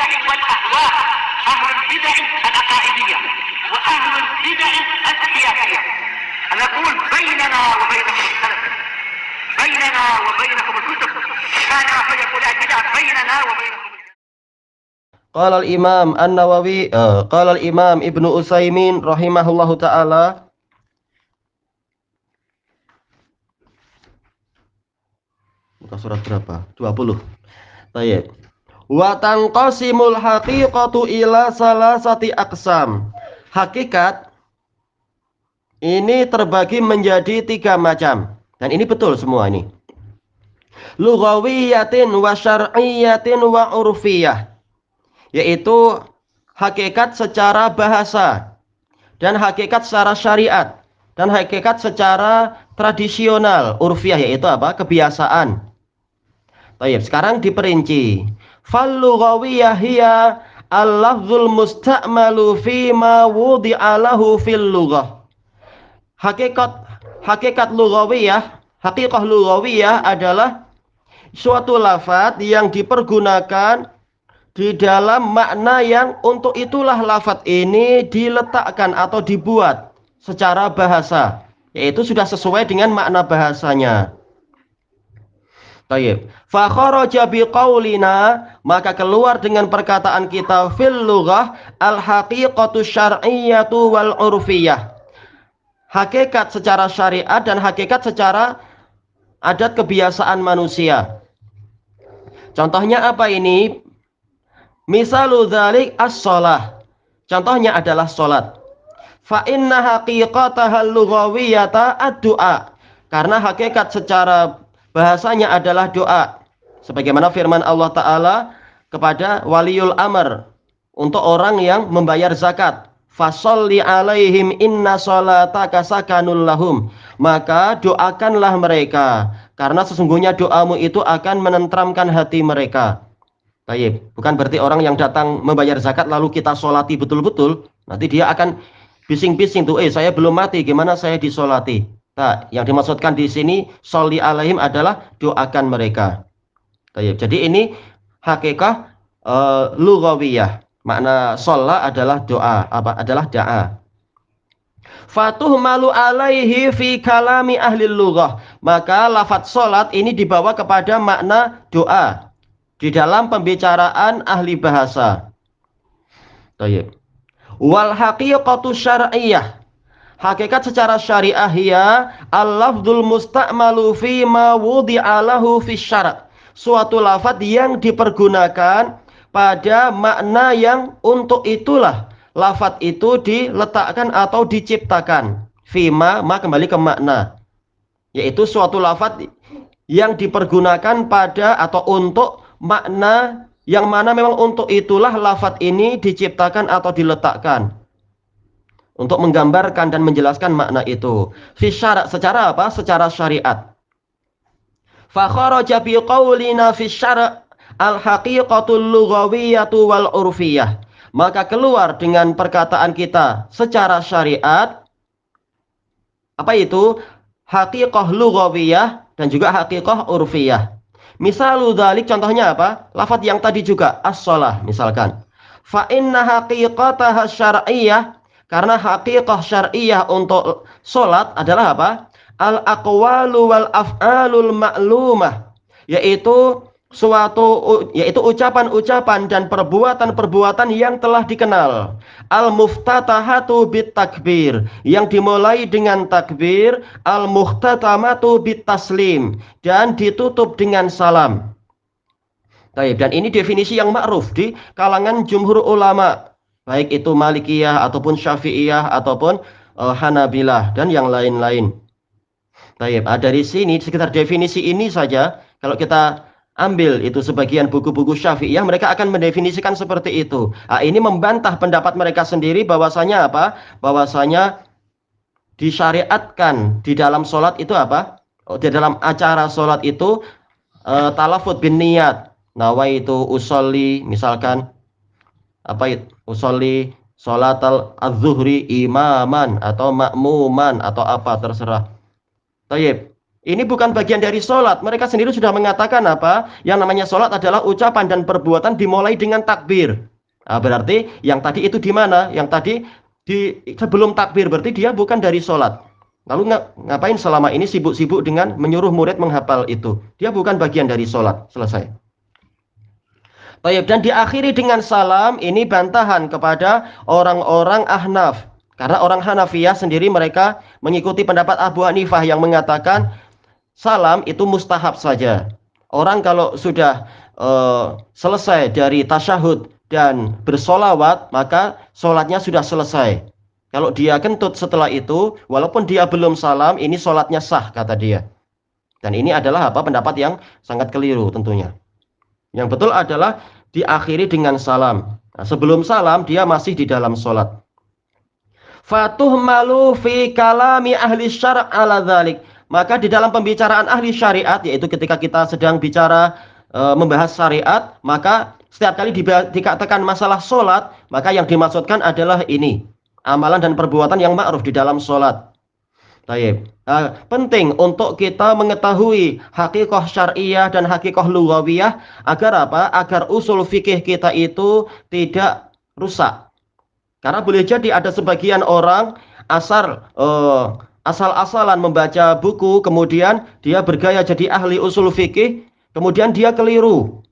البدع والأهواء، أهل البدع العقائدية وأهل البدع السياسية. نقول بيننا وبينكم السلف، بيننا وبينكم الكتب، كان فيقول البدع بيننا وبينكم. قال الإمام النووي قال الإمام Ibnu Utsaimin rahimahullahu taala, buka surat berapa? 20. Baik. Wa tanqasimul haqiqatu ila salasati aqsam. Hakikat ini terbagi menjadi 3 macam. Dan ini betul semua ini. Lughawiyatin wa syar'iyyatin wa urfiyah. Yaitu hakikat secara bahasa dan hakikat secara syariat dan hakikat secara tradisional, urfiyah, yaitu apa? Kebiasaan. Baik, sekarang diperinci. Fal lughawiyah hiya al-lafzul musta'malu fi ma wudi'a lahu fil lughah. Hakikat lughawiyah, hakikah lughawiyah adalah suatu lafaz yang dipergunakan di dalam makna yang untuk itulah lafaz ini diletakkan atau dibuat secara bahasa, yaitu sudah sesuai dengan makna bahasanya. Baik. Fa kharaja biqaulina, maka keluar dengan perkataan kita fil lughah al haqiqatu syar'iyyatu wal urfiyah. Hakikat secara syariat dan hakikat secara adat kebiasaan manusia. Contohnya apa ini? Misalu dzalik as-shalah. Contohnya adalah salat. Fa inna haqiqataha lughawiyata ad-du'a. Karena hakikat secara bahasanya adalah doa. Sebagaimana firman Allah Ta'ala kepada waliul amr, untuk orang yang membayar zakat. Fasholli alaihim inna sholataka sakanul lahum. Maka doakanlah mereka, karena sesungguhnya doamu itu akan menenteramkan hati mereka. Baik, bukan berarti orang yang datang membayar zakat lalu kita sholati betul-betul, nanti dia akan bising-bising tuh, saya belum mati, gimana saya disolati? Nah, yang dimaksudkan di sini sholli alaihim adalah doakan mereka. Baik, jadi ini hakikat lughawiyah. Makna sholat adalah doa, adalah da'a. Fatuh malu alaihi fi kalami ahli lughah. Maka lafaz sholat ini dibawa kepada makna doa di dalam pembicaraan ahli bahasa. Baik. Wal haqiqatu syar'iyyah. Hakikat secara syariah ya al-lafdzul musta'malu fi ma wudi'a lahu fi syara'. Suatu lafaz yang dipergunakan pada makna yang untuk itulah lafaz itu diletakkan atau diciptakan. Fima, kembali ke makna, yaitu suatu lafaz yang dipergunakan pada atau untuk makna yang mana memang untuk itulah lafaz ini diciptakan atau diletakkan untuk menggambarkan dan menjelaskan makna itu. Fi syara', secara apa? Secara syariat. Fa kharaja bi qaulina fi syara' al-haqiqatul lughawiyatu wal urfiyah. Maka keluar dengan perkataan kita secara syariat. Apa itu? Haqiqah lughawiyah dan juga haqiqah urfiyah. Misalu dzalik, contohnya apa? Lafaz yang tadi juga as-shalah misalkan. Fa inna haqiqataha syar'iyyah, karena haqiqah syar'iyyah untuk salat adalah apa? Al-aqwalu wal af'alul ma'lumah, yaitu ucapan-ucapan dan perbuatan-perbuatan yang telah dikenal. Al-muftatahatu bit takbir, yang dimulai dengan takbir. Al-mukhtatamatu bit taslim, dan ditutup dengan salam. Baik, dan ini definisi yang ma'ruf di kalangan jumhur ulama, baik itu Malikiyah ataupun Syafi'iyah ataupun Hanabilah dan yang lain-lain. Baik, dari sini sekitar definisi ini saja kalau kita ambil itu sebagian buku-buku Syafi'iyah, mereka akan mendefinisikan seperti itu. Ini membantah pendapat mereka sendiri bahwasanya apa? Bahwasanya disyariatkan di dalam sholat itu apa? Di dalam acara sholat itu talafut bin niyat. Nawaitu usolli, misalkan apa itu? Usolli sholatal az-zuhri imaman atau makmuman atau apa terserah. Baik. Ini bukan bagian dari sholat. Mereka sendiri sudah mengatakan apa? Yang namanya sholat adalah ucapan dan perbuatan dimulai dengan takbir. Nah, berarti yang tadi itu di mana? Yang tadi sebelum takbir, berarti dia bukan dari sholat. Lalu ngapain selama ini sibuk-sibuk dengan menyuruh murid menghafal itu? Dia bukan bagian dari sholat. Selesai. Baik, dan diakhiri dengan salam. Ini bantahan kepada orang-orang Ahnaf. Karena orang Hanafiyah sendiri mereka mengikuti pendapat Abu Hanifah yang mengatakan salam itu mustahab saja. Orang kalau sudah selesai dari tasyahud dan bersolawat, maka sholatnya sudah selesai. Kalau dia kentut setelah itu, walaupun dia belum salam, ini sholatnya sah, kata dia. Dan ini adalah apa? Pendapat yang sangat keliru tentunya. Yang betul adalah diakhiri dengan salam. Nah, sebelum salam, dia masih di dalam sholat. Fatuhmalu fi kalami ahli syara' ala dzalik. Maka di dalam pembicaraan ahli syariat, yaitu ketika kita sedang bicara membahas syariat, maka setiap kali dikatakan masalah sholat, maka yang dimaksudkan adalah ini, amalan dan perbuatan yang ma'ruf di dalam sholat. Baik. Penting untuk kita mengetahui hakikah syariah dan hakikah lughawiyah agar apa? Agar usul fikih kita itu tidak rusak. Karena boleh jadi ada sebagian orang asal-asalan membaca buku, kemudian dia bergaya jadi ahli usul fikih, kemudian dia keliru.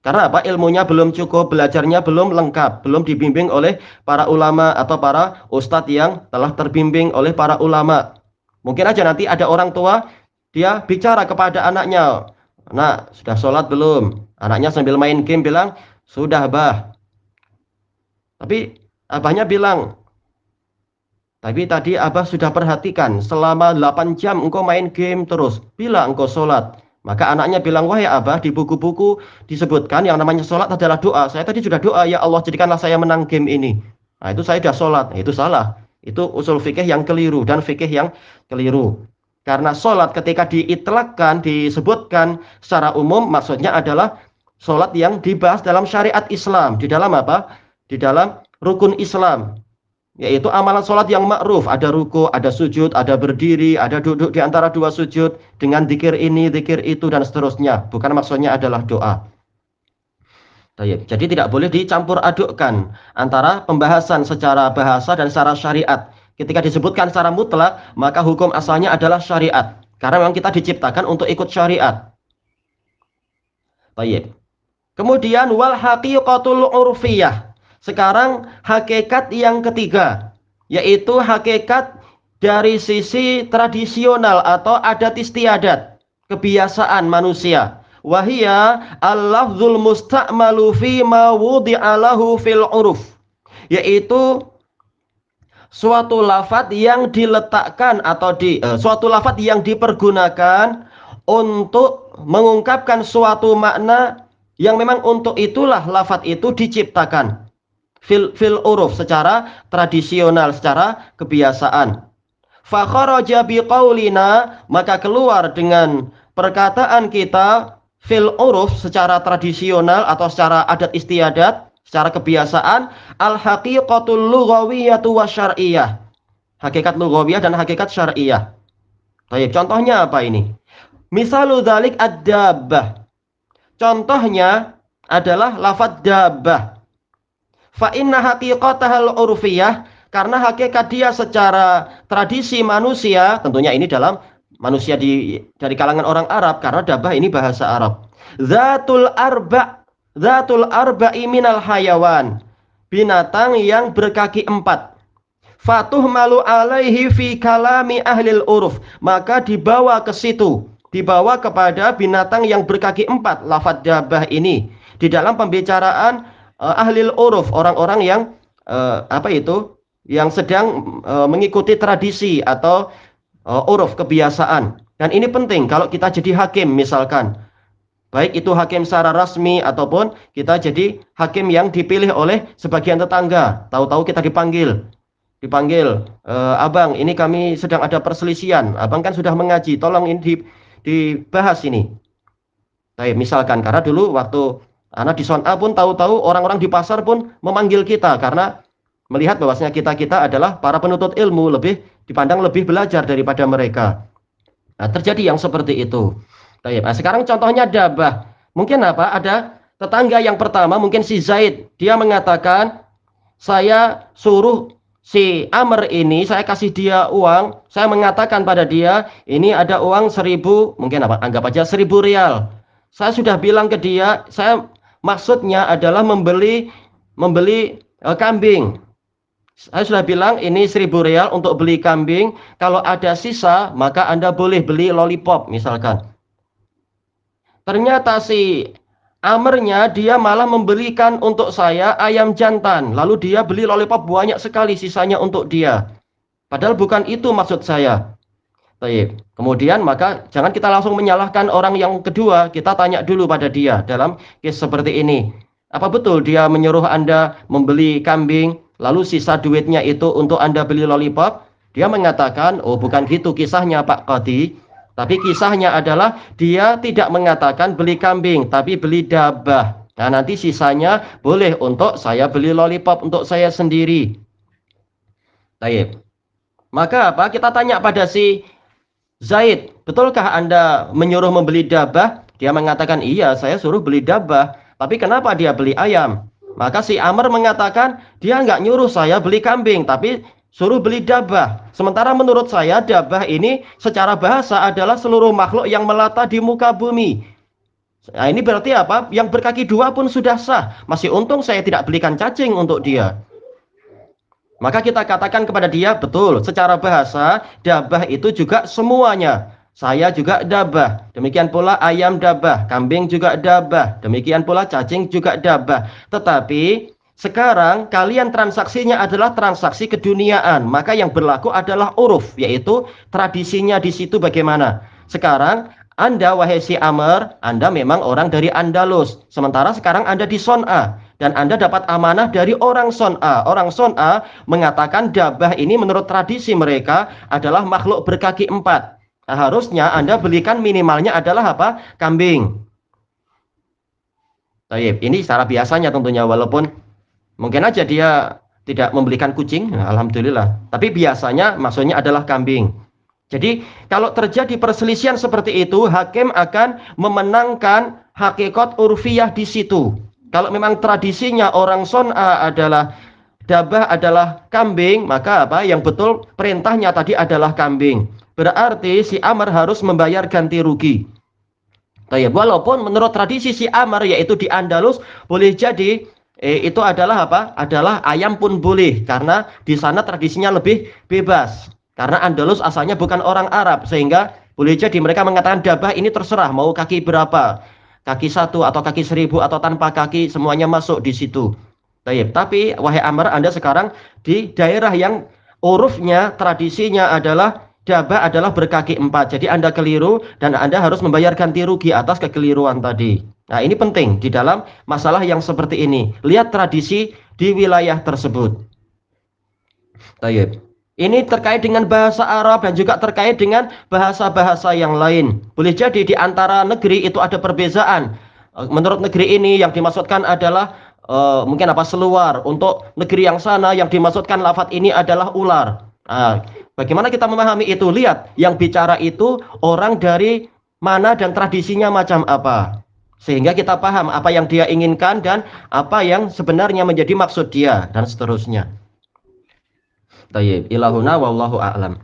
Karena apa? Ilmunya belum cukup, belajarnya belum lengkap, belum dibimbing oleh para ulama atau para ustadz yang telah terbimbing oleh para ulama. Mungkin aja nanti ada orang tua, dia bicara kepada anaknya, "Nak, sudah sholat belum?" Anaknya sambil main game bilang, "Sudah, Bah." Tapi abahnya bilang, "Tapi tadi abah sudah perhatikan, selama 8 jam engkau main game terus, bila engkau sholat?" Maka anaknya bilang, "Wahai abah, di buku-buku disebutkan yang namanya sholat adalah doa. Saya tadi sudah doa, ya Allah jadikanlah saya menang game ini. Nah, itu saya sudah sholat." Nah, itu salah. Itu usul fikih yang keliru dan fikih yang keliru. Karena sholat ketika diitlakkan, disebutkan secara umum, maksudnya adalah sholat yang dibahas dalam syariat Islam. Di dalam apa? Di dalam rukun Islam. Yaitu amalan sholat yang ma'ruf. Ada ruku, ada sujud, ada berdiri, ada duduk di antara dua sujud. Dengan zikir ini, zikir itu, dan seterusnya. Bukan maksudnya adalah doa. Jadi tidak boleh dicampur adukkan antara pembahasan secara bahasa dan secara syariat. Ketika disebutkan secara mutlak, maka hukum asalnya adalah syariat. Karena memang kita diciptakan untuk ikut syariat. Baik. Kemudian wal haqiqatul urfiyah. Sekarang hakikat yang ketiga, yaitu hakikat dari sisi tradisional atau adat istiadat, kebiasaan manusia. Wahia al-lafzul musta'malu fi ma wudi'a lahu fil uruf, yaitu suatu lafaz yang diletakkan atau suatu lafaz yang dipergunakan untuk mengungkapkan suatu makna yang memang untuk itulah lafaz itu diciptakan fil uruf, secara tradisional, secara kebiasaan. Fa kharaja biqaulina, maka keluar dengan perkataan kita fil uruf, secara tradisional atau secara adat istiadat, secara kebiasaan, al haqiqatul lughawiyyatu wasyar'iyyah, hakikat lughawiyah dan hakikat syar'iyah. Baik, contohnya apa ini? Misalu dzalik ad-dabbah. Contohnya adalah lafaz dabbah. Fa inna haqiqatahal urfiyah, karena hakikat dia secara tradisi manusia, tentunya ini dalam manusia dari kalangan orang Arab, karena dabbah ini bahasa Arab. Zatul arba'i minal hayawan, binatang yang berkaki 4. Fatuh malu alaihi fi kalami ahlil uruf, maka dibawa ke situ, dibawa kepada binatang yang berkaki 4, lafaz dabbah ini di dalam pembicaraan ahlil uruf, orang-orang yang yang sedang mengikuti tradisi atau uruf, kebiasaan. Dan ini penting kalau kita jadi hakim misalkan, baik itu hakim secara rasmi ataupun kita jadi hakim yang dipilih oleh sebagian tetangga. Tahu-tahu kita dipanggil, abang, ini kami sedang ada perselisihan, abang kan sudah mengaji, tolong ini dibahas ini. Baik, misalkan karena dulu waktu anak di Son'a pun tahu-tahu orang-orang di pasar pun memanggil kita karena melihat bahwasanya kita adalah para penuntut ilmu, lebih dipandang lebih belajar daripada mereka. Nah, terjadi yang seperti itu. Nah, sekarang contohnya dabah. Mungkin apa? Ada tetangga yang pertama, mungkin si Zaid. Dia mengatakan, saya suruh si Amr ini, saya kasih dia uang. Saya mengatakan pada dia, ini ada uang 1000, mungkin apa? Anggap aja 1000 rial. Saya sudah bilang ke dia, saya maksudnya adalah membeli kambing. Saya sudah bilang ini 1000 rial untuk beli kambing. Kalau ada sisa, maka Anda boleh beli lollipop misalkan. Ternyata si Amernya dia malah membelikan untuk saya ayam jantan. Lalu dia beli lollipop banyak sekali sisanya untuk dia. Padahal bukan itu maksud saya. Baik. Kemudian maka jangan kita langsung menyalahkan orang yang kedua. Kita tanya dulu pada dia dalam case seperti ini. Apa betul dia menyuruh Anda membeli kambing, lalu sisa duitnya itu untuk Anda beli lollipop? Dia mengatakan, oh bukan gitu kisahnya Pak Qadi. Tapi kisahnya adalah dia tidak mengatakan beli kambing, tapi beli dabah. Nah nanti sisanya boleh untuk saya beli lollipop untuk saya sendiri. Baik. Maka apa? Kita tanya pada si Zaid, betulkah Anda menyuruh membeli dabah? Dia mengatakan, iya saya suruh beli dabah. Tapi kenapa dia beli ayam? Maka si Amr mengatakan, dia nggak nyuruh saya beli kambing, tapi suruh beli dabah. Sementara menurut saya dabah ini secara bahasa adalah seluruh makhluk yang melata di muka bumi. Nah ini berarti apa? Yang berkaki dua pun sudah sah. Masih untung saya tidak belikan cacing untuk dia. Maka kita katakan kepada dia, betul, secara bahasa dabah itu juga semuanya. Saya juga dabah, demikian pula ayam dabah, kambing juga dabah, demikian pula cacing juga dabah. Tetapi sekarang kalian transaksinya adalah transaksi keduniaan, maka yang berlaku adalah uruf, yaitu tradisinya di situ bagaimana. Sekarang Anda wahai si Amr, Anda memang orang dari Andalus, sementara sekarang Anda di Son'a dan Anda dapat amanah dari orang Son'a. Orang Son'a mengatakan dabah ini menurut tradisi mereka adalah makhluk berkaki 4. Nah, harusnya Anda belikan minimalnya adalah apa? Kambing. Baik, ini secara biasanya tentunya, walaupun mungkin aja dia tidak membelikan kucing, nah, alhamdulillah. Tapi biasanya maksudnya adalah kambing. Jadi kalau terjadi perselisihan seperti itu, hakim akan memenangkan hakikat urfiyah di situ. Kalau memang tradisinya orang Son'a adalah dabah adalah kambing, maka apa? Yang betul perintahnya tadi adalah kambing. Berarti si Amr harus membayar ganti rugi. Walaupun menurut tradisi si Amr yaitu di Andalus boleh jadi itu adalah apa? Adalah ayam pun boleh karena di sana tradisinya lebih bebas. Karena Andalus asalnya bukan orang Arab sehingga boleh jadi mereka mengatakan dabah ini terserah mau kaki berapa, kaki 1 atau kaki 1000 atau tanpa kaki semuanya masuk di situ. Tapi wahai Amr, Anda sekarang di daerah yang urufnya tradisinya adalah dabah adalah berkaki 4. Jadi Anda keliru dan Anda harus membayar ganti rugi atas kekeliruan tadi. Nah ini penting di dalam masalah yang seperti ini. Lihat tradisi di wilayah tersebut. Ini terkait dengan bahasa Arab dan juga terkait dengan bahasa-bahasa yang lain. Boleh jadi di antara negeri itu ada perbezaan. Menurut negeri ini yang dimaksudkan adalah mungkin apa seluar. Untuk negeri yang sana yang dimaksudkan lafadz ini adalah ular. Nah, bagaimana kita memahami itu? Lihat, yang bicara itu orang dari mana dan tradisinya macam apa. Sehingga kita paham apa yang dia inginkan dan apa yang sebenarnya menjadi maksud dia dan seterusnya. Tayyib, ilahuna wallahu a'lam.